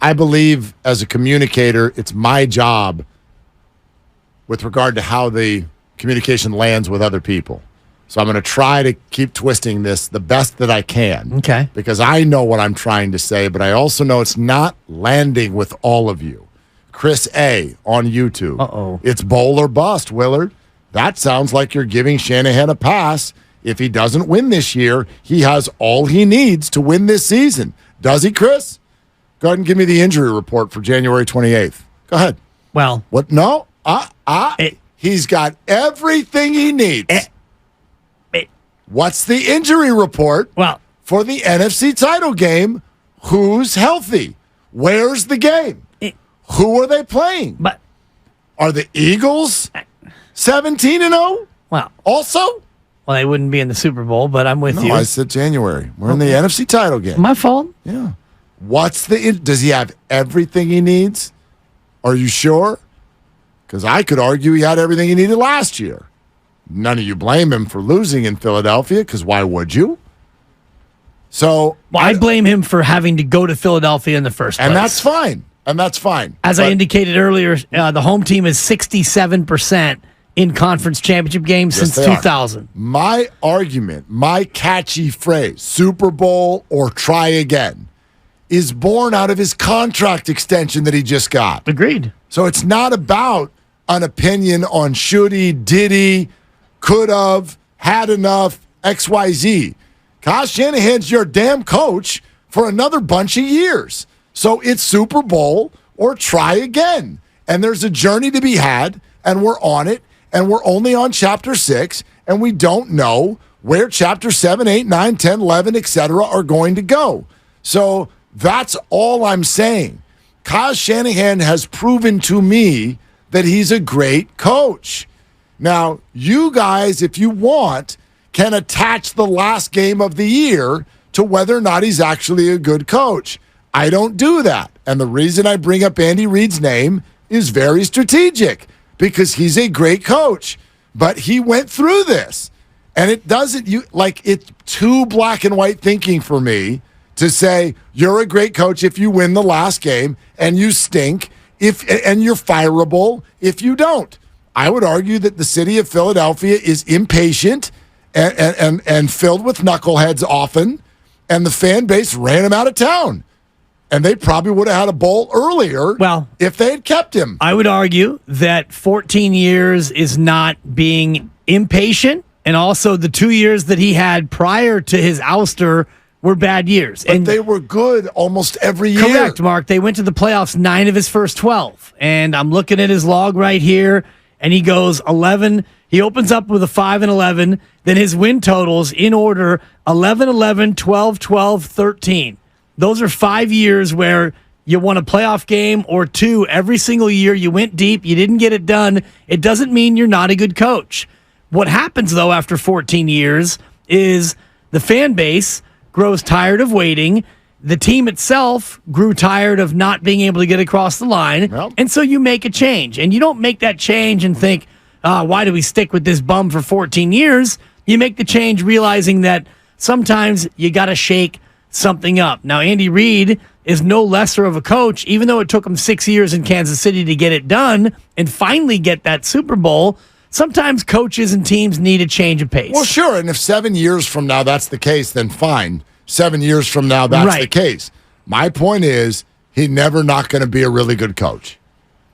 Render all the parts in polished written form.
I believe as a communicator, it's my job with regard to how the communication lands with other people. So I'm going to try to keep twisting this the best that I can. Okay. Because I know what I'm trying to say, but I also know it's not landing with all of you. Chris A. on YouTube. Uh-oh. It's bowl or bust, Willard. That sounds like you're giving Shanahan a pass. If he doesn't win this year, he has all he needs to win this season. Does he, Chris? Go ahead and give me the injury report for January 28th. Go ahead. Well. What? No. He's got everything he needs. What's the injury report for the NFC title game? Who's healthy? Where's the game? Who are they playing? But are the Eagles 17-0? Well, also? Well, they wouldn't be in the Super Bowl, but I'm with you. I said January. We're in the NFC title game. My fault? Yeah. Does he have everything he needs? Are you sure? Because I could argue he had everything he needed last year. None of you blame him for losing in Philadelphia, because why would you? So I blame him for having to go to Philadelphia in the first place. And that's fine. As I indicated earlier, the home team is 67% in conference championship games since 2000. My argument, my catchy phrase, Super Bowl or try again, is born out of his contract extension that he just got. Agreed. So it's not about an opinion on should he, did he, could have, had enough, XYZ. Kyle Shanahan's your damn coach for another bunch of years. So it's Super Bowl or try again. And there's a journey to be had, and we're on it, and we're only on Chapter 6, and we don't know where Chapter 7, 8, 9, 10, 11, etc. are going to go. So that's all I'm saying. Kyle Shanahan has proven to me that he's a great coach. Now, you guys, if you want, can attach the last game of the year to whether or not he's actually a good coach. I don't do that. And the reason I bring up Andy Reid's name is very strategic, because he's a great coach. But he went through this. And it's too black and white thinking for me to say you're a great coach if you win the last game and you stink and you're fireable if you don't. I would argue that the city of Philadelphia is impatient and filled with knuckleheads often, and the fan base ran him out of town. And they probably would have had a bowl earlier if they had kept him. I would argue that 14 years is not being impatient, and also the 2 years that he had prior to his ouster were bad years. But they were good almost every year. Correct, Mark. They went to the playoffs 9 of his first 12. And I'm looking at his log right here, and he goes 11. He opens up with a 5-11. Then his win totals in order 11-11, 12-12, 13. Those are 5 years where you won a playoff game or two every single year. You went deep. You didn't get it done. It doesn't mean you're not a good coach. What happens, though, after 14 years is the fan base grows tired of waiting. The team itself grew tired of not being able to get across the line. Well, and so you make a change. And you don't make that change and think, why do we stick with this bum for 14 years? You make the change realizing that sometimes you got to shake something up. Now, Andy Reid is no lesser of a coach, even though it took him 6 years in Kansas City to get it done and finally get that Super Bowl. Sometimes coaches and teams need a change of pace. Well, sure. And if 7 years from now that's the case, then fine. 7 years from now that's the case. My point is, he's never not going to be a really good coach.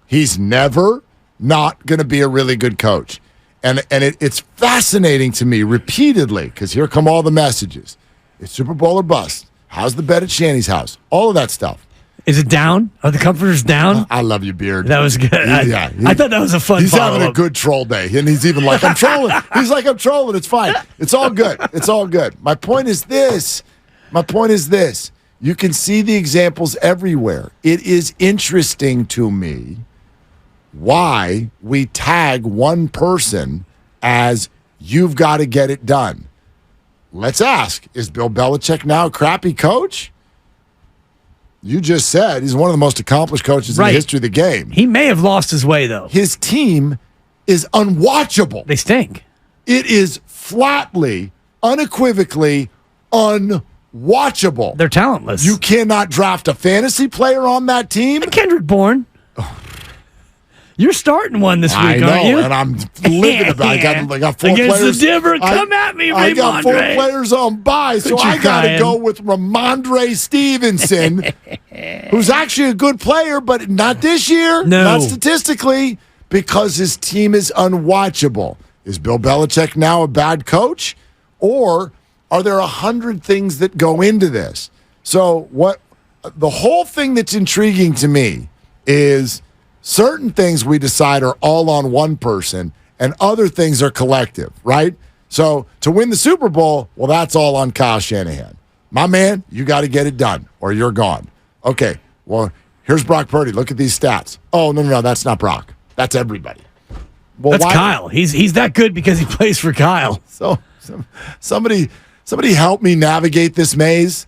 He's never not going to be a really good coach. And it's fascinating to me repeatedly, because here come all the messages. It's Super Bowl or bust. How's the bet at Shanny's house? All of that stuff. Is it down? Are the comforters down? I love you, Beard. That was good. I thought that was a fun He's having a good troll day. And he's even like, I'm trolling. He's like, I'm trolling. It's fine. It's all good. It's all good. My point is this. You can see the examples everywhere. It is interesting to me why we tag one person as you've got to get it done. Let's ask, is Bill Belichick now a crappy coach? You just said he's one of the most accomplished coaches in the history of the game. He may have lost his way, though. His team is unwatchable. They stink. It is flatly, unequivocally unwatchable. unwatchable. They're talentless. You cannot draft a fantasy player on that team. And Kendrick Bourne. You're starting one this week, aren't you? And I'm living about it. I got 4 Against players. the Dibber, come at me, Ramondre. I got 4 players on bye, so I got to go with Ramondre Stevenson, who's actually a good player, but not this year, not statistically, because his team is unwatchable. Is Bill Belichick now a bad coach, or are there 100 things that go into this? So what the whole thing that's intriguing to me is certain things we decide are all on one person and other things are collective, right? So to win the Super Bowl, well, that's all on Kyle Shanahan. My man, you got to get it done or you're gone. Okay, well, here's Brock Purdy. Look at these stats. Oh, no, that's not Brock. That's everybody. Well, that's Kyle. He's that good because he plays for Kyle. So somebody help me navigate this maze.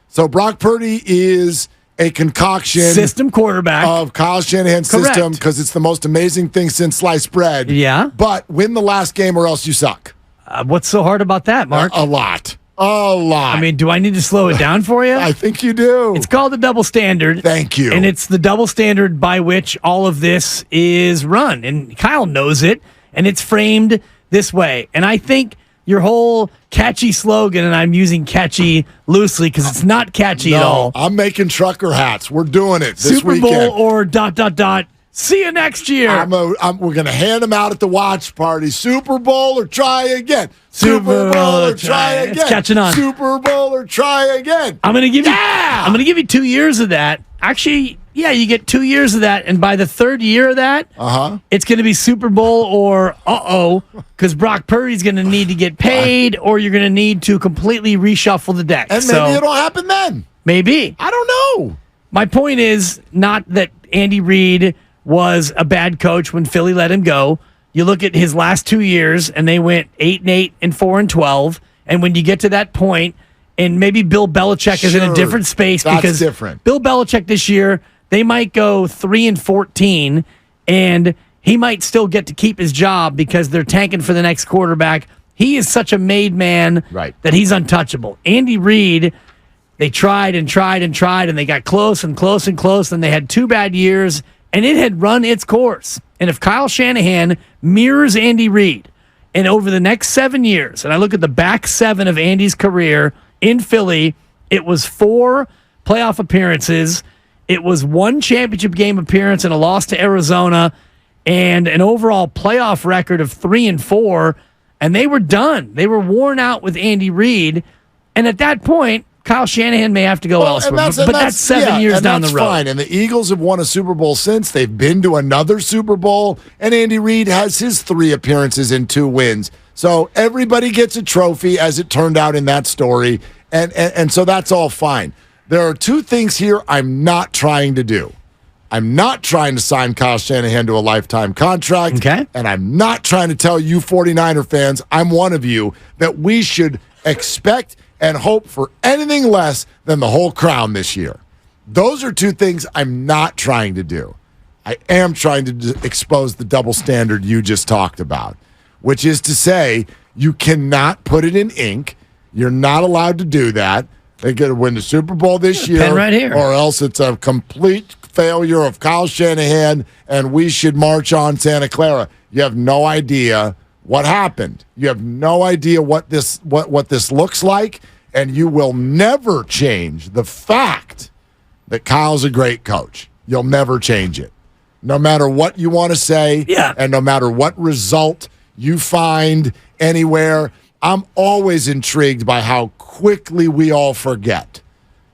So Brock Purdy is a concoction system quarterback of Kyle Shanahan's system because it's the most amazing thing since sliced bread. Yeah. But win the last game or else you suck. What's so hard about that, Mark? A lot. I mean, do I need to slow it down for you? I think you do. It's called the double standard. Thank you. And it's the double standard by which all of this is run. And Kyle knows it. And it's framed this way. And I think your whole catchy slogan, and I'm using catchy loosely because it's not catchy at all. I'm making trucker hats. We're doing it this Super weekend. Bowl or ... See you next year. We're going to hand them out at the watch party. Super Bowl or try again. Super Bowl or try again. It's catching on. Super Bowl or try again. I'm going to give you 2 years of that. Actually, yeah, you get 2 years of that, and by the third year of that, it's going to be Super Bowl or because Brock Purdy's going to need to get paid, or you're going to need to completely reshuffle the deck. And maybe it'll happen then. Maybe. I don't know. My point is not that Andy Reid was a bad coach when Philly let him go. You look at his last 2 years, and they went 8-8 and 4-12. And when you get to that point, and maybe Bill Belichick is in a different space because different. Bill Belichick this year, they might go 3-14, and he might still get to keep his job because they're tanking for the next quarterback. He is such a made man that he's untouchable. Andy Reid, they tried and tried and tried, and they got close and close and close, and they had 2 bad years, and it had run its course. And if Kyle Shanahan mirrors Andy Reid, and over the next 7 years, and I look at the back 7 of Andy's career in Philly, it was 4 playoff appearances, it was 1 championship game appearance and a loss to Arizona, and an overall playoff record of 3-4, and they were done. They were worn out with Andy Reid, and at that point, Kyle Shanahan may have to go elsewhere, but that's 7 years down the road. Fine. And the Eagles have won a Super Bowl since. They've been to another Super Bowl, and Andy Reid has his 3 appearances and 2 wins. So everybody gets a trophy, as it turned out in that story, and so that's all fine. There are 2 things here I'm not trying to do. I'm not trying to sign Kyle Shanahan to a lifetime contract, and I'm not trying to tell you 49er fans, I'm one of you, that we should expect and hope for anything less than the whole crown this year. Those are 2 things I'm not trying to do. I am trying to expose the double standard you just talked about, which is to say you cannot put it in ink. You're not allowed to do that. They're going to win the Super Bowl this year, pen right here, or else it's a complete failure of Kyle Shanahan, and we should march on Santa Clara. You have no idea what happened. You have no idea what this looks like, and you will never change the fact that Kyle's a great coach. You'll never change it. No matter what you want to say, and no matter what result you find anywhere, I'm always intrigued by how quickly we all forget.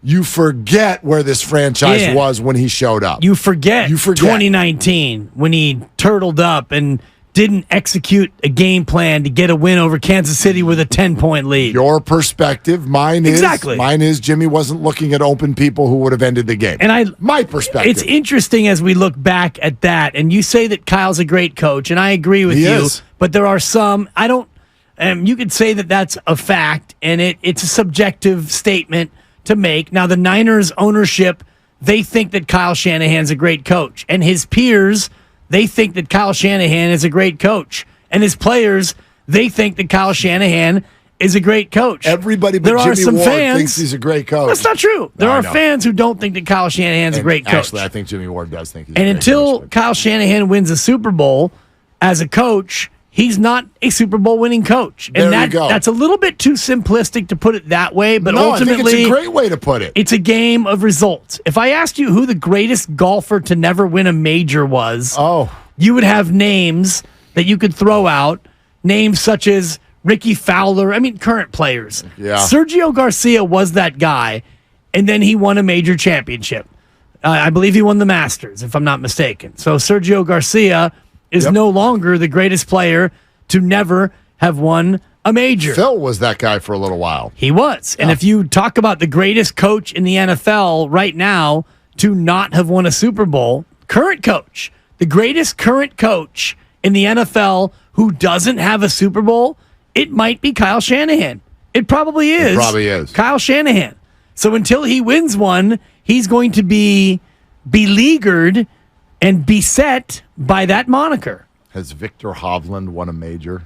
You forget where this franchise was when he showed up. You forget 2019 when he turtled up and didn't execute a game plan to get a win over Kansas City with a 10-point lead. Your perspective, mine is Jimmy wasn't looking at open people who would have ended the game. And my perspective. It's interesting as we look back at that, and you say that Kyle's a great coach, and I agree with you. But there are some, you could say that that's a fact, and it's a subjective statement to make. Now, the Niners ownership, they think that Kyle Shanahan's a great coach, and his peers, they think that Kyle Shanahan is a great coach. And his players, they think that Kyle Shanahan is a great coach. Everybody but Jimmy Ward thinks he's a great coach. That's not true. There are fans who don't think that Kyle Shanahan's a great coach. Actually, I think Jimmy Ward does think he's a great coach. And until coach, Kyle Shanahan wins a Super Bowl as a coach, he's not a Super Bowl winning coach. And that's a little bit too simplistic to put it that way, but ultimately, I think it's a great way to put it. It's a game of results. If I asked you who the greatest golfer to never win a major was, you would have names that you could throw out, names such as Ricky Fowler, current players. Yeah. Sergio Garcia was that guy, and then he won a major championship. I believe he won the Masters, if I'm not mistaken. So Sergio Garcia is no longer the greatest player to never have won a major. Phil was that guy for a little while. He was. And if you talk about the greatest coach in the NFL right now to not have won a Super Bowl, current coach, the greatest current coach in the NFL who doesn't have a Super Bowl, it might be Kyle Shanahan. It probably is. It probably is. Kyle Shanahan. So until he wins one, he's going to be beleaguered and beset by that moniker. Has Victor Hovland won a major?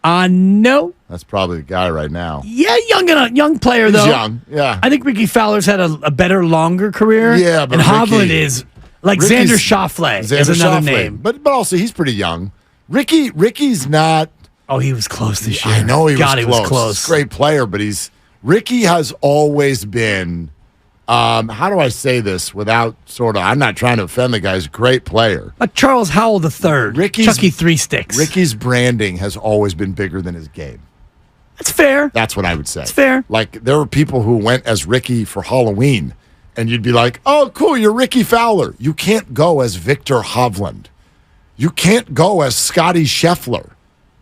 No. That's probably the guy right now. Yeah, young player, though. He's young, yeah. I think Ricky Fowler's had a better, longer career. Yeah, but Hovland is like Xander Schauffele is another name. But also, he's pretty young. Ricky's not. Oh, he was close this year. I know he was close. He's a great player, but Ricky has always been. How do I say this without I'm not trying to offend the guy. He's a great player. Like Charles Howell III, Chucky Three Sticks. Ricky's branding has always been bigger than his game. That's fair. That's what I would say. It's fair. Like, there were people who went as Ricky for Halloween, and you'd be like, oh, cool, you're Ricky Fowler. You can't go as Victor Hovland. You can't go as Scotty Scheffler.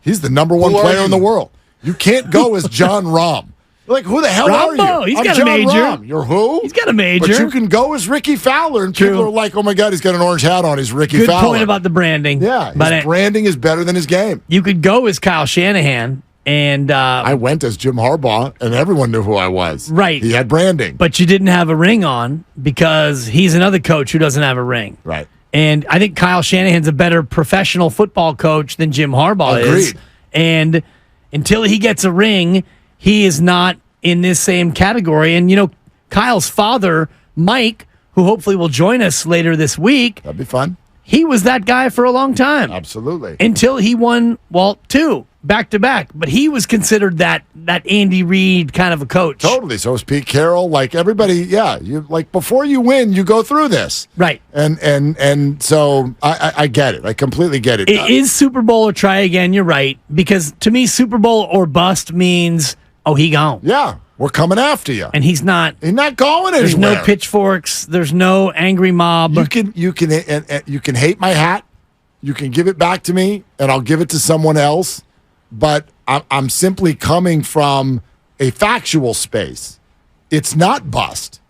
He's the number one player in the world. You can't go as John Rahm. Like, who the hell are you? He's got John a major. Rahm. You're who? He's got a major. But you can go as Ricky Fowler, and people are like, oh, my God, he's got an orange hat on. He's Ricky Fowler. Good point about the branding. Yeah, his branding is better than his game. You could go as Kyle Shanahan, and I went as Jim Harbaugh, and everyone knew who I was. Right. He had branding. But you didn't have a ring on because he's another coach who doesn't have a ring. Right. And I think Kyle Shanahan's a better professional football coach than Jim Harbaugh is. And until he gets a ring, he is not in this same category. And, Kyle's father, Mike, who hopefully will join us later this week. That'd be fun. He was that guy for a long time. Absolutely. Until he won, two back-to-back. But he was considered that Andy Reid kind of a coach. Totally. So was Pete Carroll. Like, everybody, you like, before you win, you go through this. Right. And so I get it. I completely get it. It is Super Bowl or try again. You're right. Because to me, Super Bowl or bust means, he gone. Yeah. We're coming after you. And he's not. He's not going anywhere. There's no pitchforks. There's no angry mob. You can hate my hat. You can give it back to me, and I'll give it to someone else. But I'm simply coming from a factual space. It's not bust.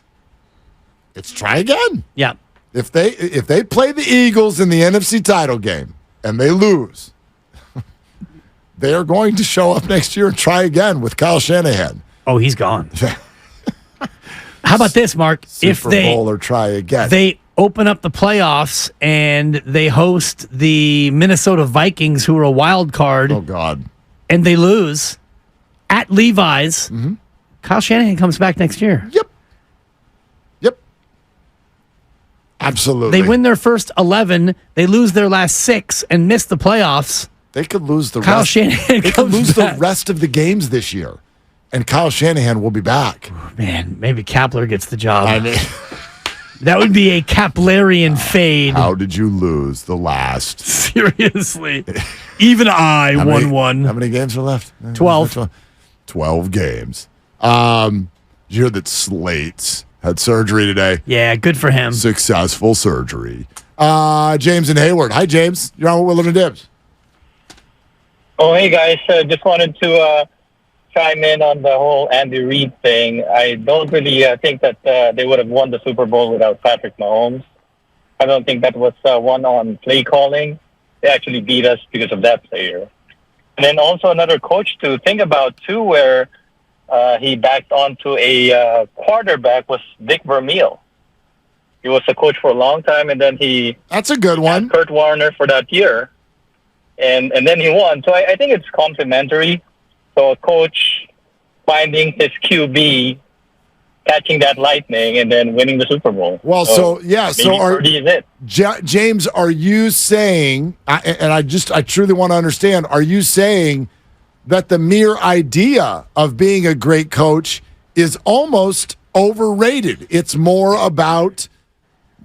It's try again. Yeah. If they play the Eagles in the NFC title game and they lose, they are going to show up next year and try again with Kyle Shanahan. Oh, he's gone. How about this, Mark? Super Bowl or try again. They open up the playoffs and they host the Minnesota Vikings, who are a wild card. Oh, God. And they lose at Levi's. Mm-hmm. Kyle Shanahan comes back next year. Yep. Absolutely. They win their first 11. They lose their last 6 and miss the playoffs. They could lose the Kyle rest. Shanahan they could lose the rest of the games this year. And Kyle Shanahan will be back. Man, maybe Kapler gets the job. I mean, that would be a Kaplerian fade. How did you lose the last? Seriously. Even I won one. How many games are left? 12. 12 games. Did you hear that Slates had surgery today? Yeah, good for him. Successful surgery. James and Hayward. Hi, James. You're on with Willard and Dibs. Oh, hey, guys. Just wanted to chime in on the whole Andy Reid thing. I don't really think that they would have won the Super Bowl without Patrick Mahomes. I don't think that was one on play calling. They actually beat us because of that player. And then also another coach to think about, too, where he backed onto a quarterback was Dick Vermeil. He was a coach for a long time, and then That's a good one. Kurt Warner for that year. And then he won. So I think it's complementary. So a coach finding his QB, catching that lightning, and then winning the Super Bowl. Well, so Purdy is it. James, are you saying, and I truly want to understand, are you saying that the mere idea of being a great coach is almost overrated? It's more about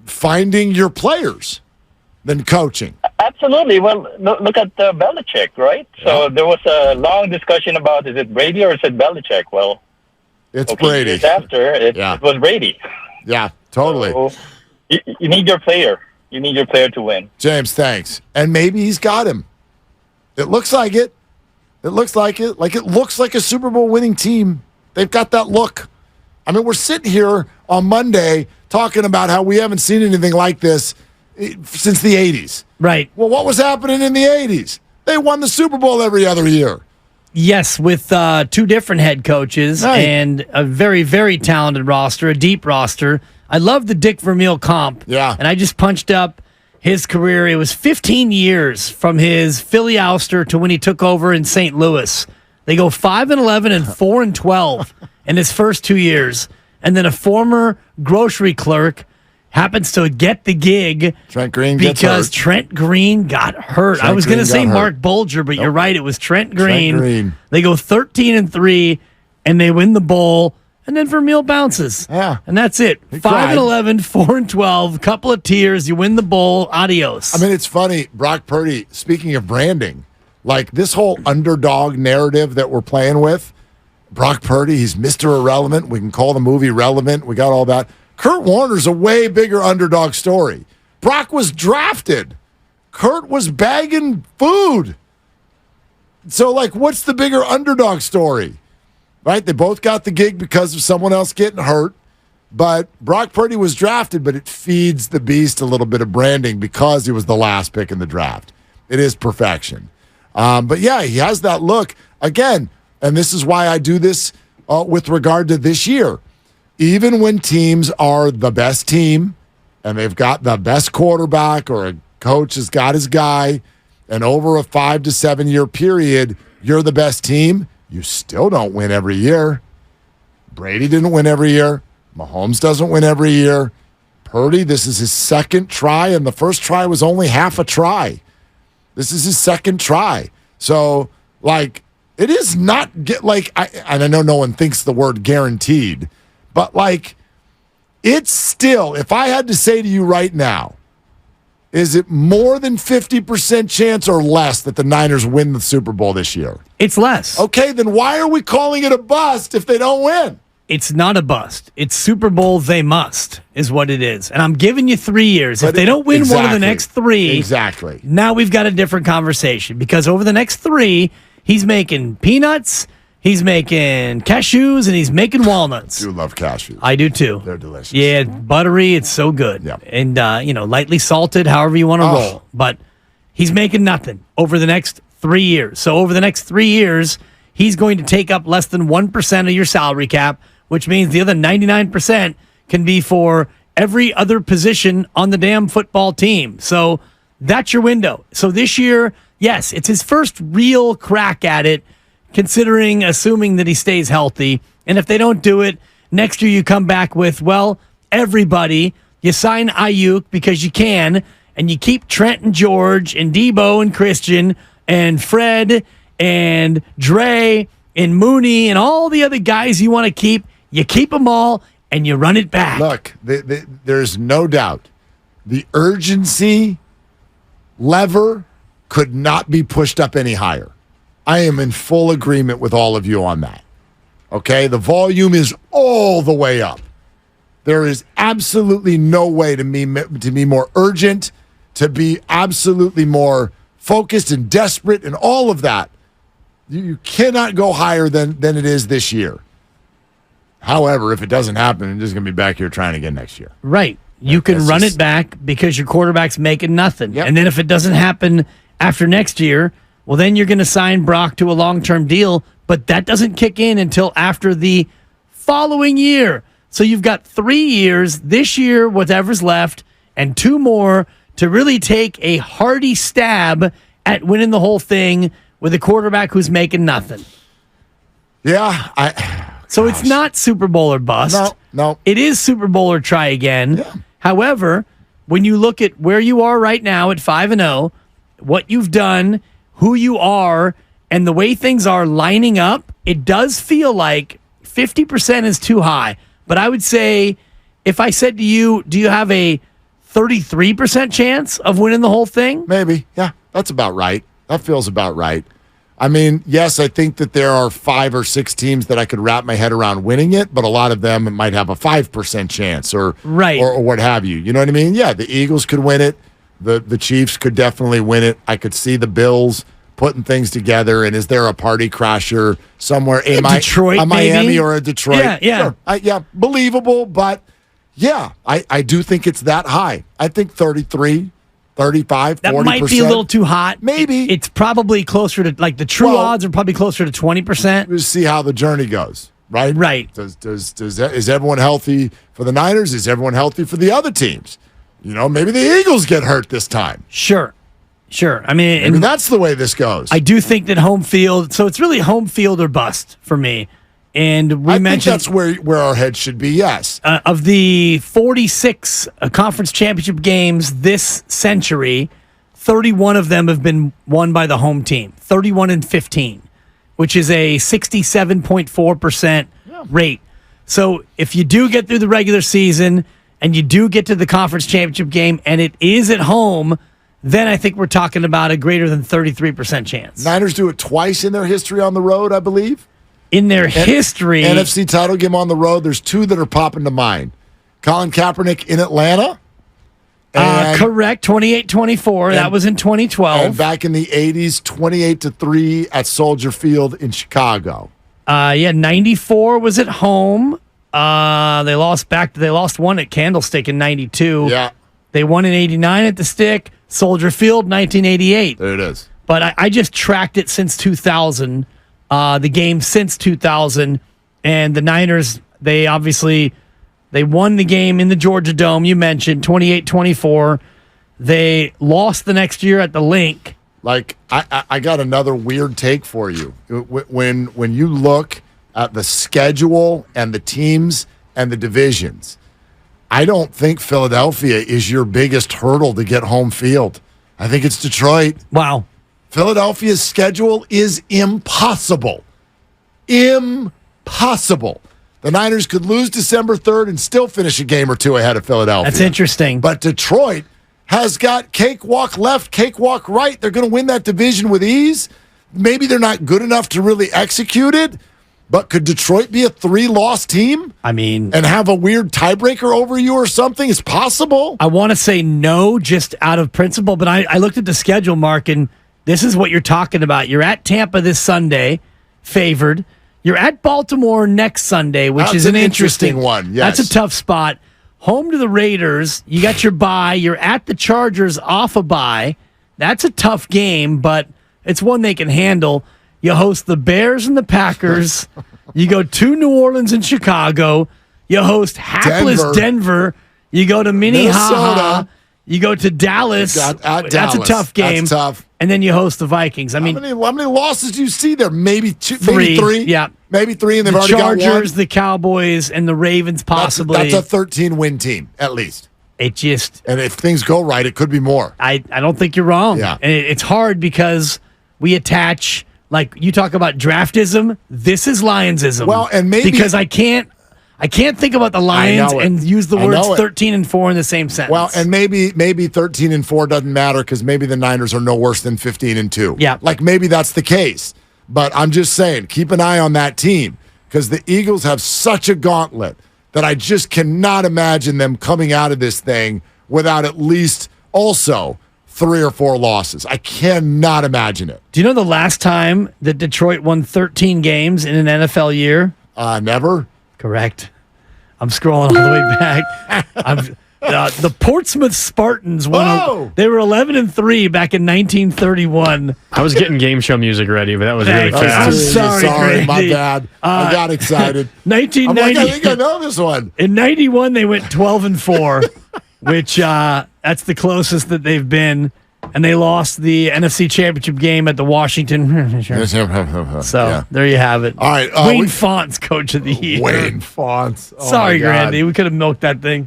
finding your players than coaching. Absolutely. Well, look at Belichick, right? Yeah. So there was a long discussion about, is it Brady or is it Belichick? Well, it's Brady. Years after, it was Brady. Yeah, totally. So you need your player. You need your player to win. James, thanks. And maybe he's got him. It looks like it. It looks like it. Like it looks like a Super Bowl winning team. They've got that look. I mean, we're sitting here on Monday talking about how we haven't seen anything like this since the 80s. Right. Well, what was happening in the 80s? They won the Super Bowl every other year. Yes, with two different head coaches and a very, very talented roster, a deep roster. I love the Dick Vermeil comp. Yeah. And I just punched up his career. It was 15 years from his Philly ouster to when he took over in St. Louis. They go 5-11 and 4-12 in his first 2 years. And then a former grocery clerk happens to get the gig. Trent Green because Trent Green got hurt. I was going to say Mark Bolger, but you're right. It was Trent Green. They go 13-3, and they win the bowl. And then Vermeil bounces. Yeah. And that's it. 5-11, 4-12, couple of tears. You win the bowl. Adios. I mean, it's funny. Brock Purdy, speaking of branding, like this whole underdog narrative that we're playing with, Brock Purdy, he's Mr. Irrelevant. We can call the movie relevant. We got all that. Kurt Warner's a way bigger underdog story. Brock was drafted. Kurt was bagging food. So, like, what's the bigger underdog story? Right? They both got the gig because of someone else getting hurt. But Brock Purdy was drafted, but it feeds the beast a little bit of branding because he was the last pick in the draft. It is perfection. But, yeah, he has that look. Again, and this is why I do this with regard to this year. Even when teams are the best team and they've got the best quarterback or a coach has got his guy, and over a 5 to 7 year period, you're the best team, you still don't win every year. Brady didn't win every year. Mahomes doesn't win every year. Purdy, this is his second try, and the first try was only half a try. This is his second try. So, like, it is not, and I know no one thinks the word guaranteed, but, like, it's still, if I had to say to you right now, is it more than 50% chance or less that the Niners win the Super Bowl this year? It's less. Okay, then why are we calling it a bust if they don't win? It's not a bust. It's Super Bowl they must is what it is. And I'm giving you 3 years. If they don't win one of the next three, now we've got a different conversation because over the next 3, he's making peanuts, he's making cashews, and he's making walnuts. I do love cashews. I do too. They're delicious. Yeah, buttery. It's so good. Yep. And, lightly salted, however you want to roll. But he's making nothing over the next 3 years. So over the next 3 years, he's going to take up less than 1% of your salary cap, which means the other 99% can be for every other position on the damn football team. So that's your window. So this year, yes, it's his first real crack at it, assuming that he stays healthy. And if they don't do it, next year you come back with, well, everybody, you sign Ayuk because you can, and you keep Trent and George and Debo and Christian and Fred and Dre and Mooney and all the other guys you want to keep. You keep them all, and you run it back. Look, there's no doubt. The urgency lever could not be pushed up any higher. I am in full agreement with all of you on that. Okay? The volume is all the way up. There is absolutely no way to be more urgent, to be absolutely more focused and desperate and all of that. You cannot go higher than it is this year. However, if it doesn't happen, I'm just going to be back here trying again next year. Right. You can run it back because your quarterback's making nothing. Yep. And then if it doesn't happen after next year, well, then you're going to sign Brock to a long-term deal, but that doesn't kick in until after the following year. So you've got 3 years, this year, whatever's left, and 2 more to really take a hearty stab at winning the whole thing with a quarterback who's making nothing. Yeah, So it's not Super Bowl or bust. No. It is Super Bowl or try again. Yeah. However, when you look at where you are right now at 5-0, what you've done, who you are, and the way things are lining up, it does feel like 50% is too high. But I would say, if I said to you, do you have a 33% chance of winning the whole thing? Maybe. Yeah, that's about right. That feels about right. I mean, yes, I think that there are 5 or 6 teams that I could wrap my head around winning it, but a lot of them might have a 5% chance or what have you. You know what I mean? Yeah, the Eagles could win it. The Chiefs could definitely win it. I could see the Bills putting things together. And is there a party crasher somewhere in Detroit, a Miami maybe? or a Detroit? Yeah. Sure. Believable, but yeah, I do think it's that high. I think 33, 35, 40%. That might be a little too hot. Maybe. It's probably closer to, like, the true odds are probably closer to 20%. We'll see how the journey goes, right? Right. Is everyone healthy for the Niners? Is everyone healthy for the other teams? You know, maybe the Eagles get hurt this time. Sure. I mean, Maybe that's the way this goes. I do think that home field, so it's really home field or bust for me. And I think that's where our heads should be, yes. Of the 46 conference championship games this century, 31 of them have been won by the home team, 31-15, which is a 67.4% rate. So if you do get through the regular season and you do get to the conference championship game and it is at home, then I think we're talking about a greater than 33% chance. Niners do it twice in their history on the road, I believe. In their history. NFC title game on the road, there's 2 that are popping to mind. Colin Kaepernick in Atlanta. Correct, 28-24. That was in 2012. And back in the 80s, 28-3 at Soldier Field in Chicago. 94 was at home. They lost one at Candlestick in 92. Yeah. They won in 89 at the Stick. Soldier Field, 1988. There it is. But I just tracked it since 2000. The game since 2000, and the Niners, they won the game in the Georgia Dome, you mentioned, 28-24. They lost the next year at the Link. Like, I got another weird take for you. When you look at the schedule and the teams and the divisions, I don't think Philadelphia is your biggest hurdle to get home field. I think it's Detroit. Wow. Philadelphia's schedule is impossible. Impossible. The Niners could lose December 3rd and still finish a game or 2 ahead of Philadelphia. That's interesting. But Detroit has got cakewalk left, cakewalk right. They're going to win that division with ease. Maybe they're not good enough to really execute it, but could Detroit be a 3-loss team? I mean, and have a weird tiebreaker over you or something? It's possible. I want to say no just out of principle, but I looked at the schedule, Mark, and this is what you're talking about. You're at Tampa this Sunday, favored. You're at Baltimore next Sunday, which is an interesting one. Yes. That's a tough spot. Home to the Raiders. You got your bye. You're at the Chargers off a bye. That's a tough game, but it's one they can handle. You host the Bears and the Packers. You go to New Orleans and Chicago. You host hapless Denver. You go to Minnesota. You go to Dallas. That's a tough game. That's tough. And then you host the Vikings. I mean, how many losses do you see there? Maybe 2, 3. maybe 3. Yeah, maybe 3, and they've already got one. The Chargers, the Cowboys, and the Ravens possibly. That's a 13-win team at least. And if things go right, it could be more. I don't think you're wrong. Yeah, and it's hard because we attach, like you talk about draftism. This is Lionsism. Well, and maybe because I can't think about the Lions and use the words 13 and 4 in the same sentence. Well, and maybe 13 and 4 doesn't matter because maybe the Niners are no worse than 15 and 2. Yeah, like maybe that's the case. But I'm just saying, keep an eye on that team because the Eagles have such a gauntlet that I just cannot imagine them coming out of this thing without at least also 3 or 4 losses. I cannot imagine it. Do you know the last time that Detroit won 13 games in an NFL year? Never. Correct. I'm scrolling all the way back. The Portsmouth Spartans won. They were 11-3 back in 1931. I was getting game show music ready, but that was really fast. I'm sorry, my bad. I got excited. 1990. I think I know this one. In 91, they went 12-4, which that's the closest that they've been And they lost the NFC Championship game at the Washington. So there you have it. All right. Wayne Fonts, Coach of the Year. Wayne Fonts. Oh Sorry, my God. Grandy. We could have milked that thing.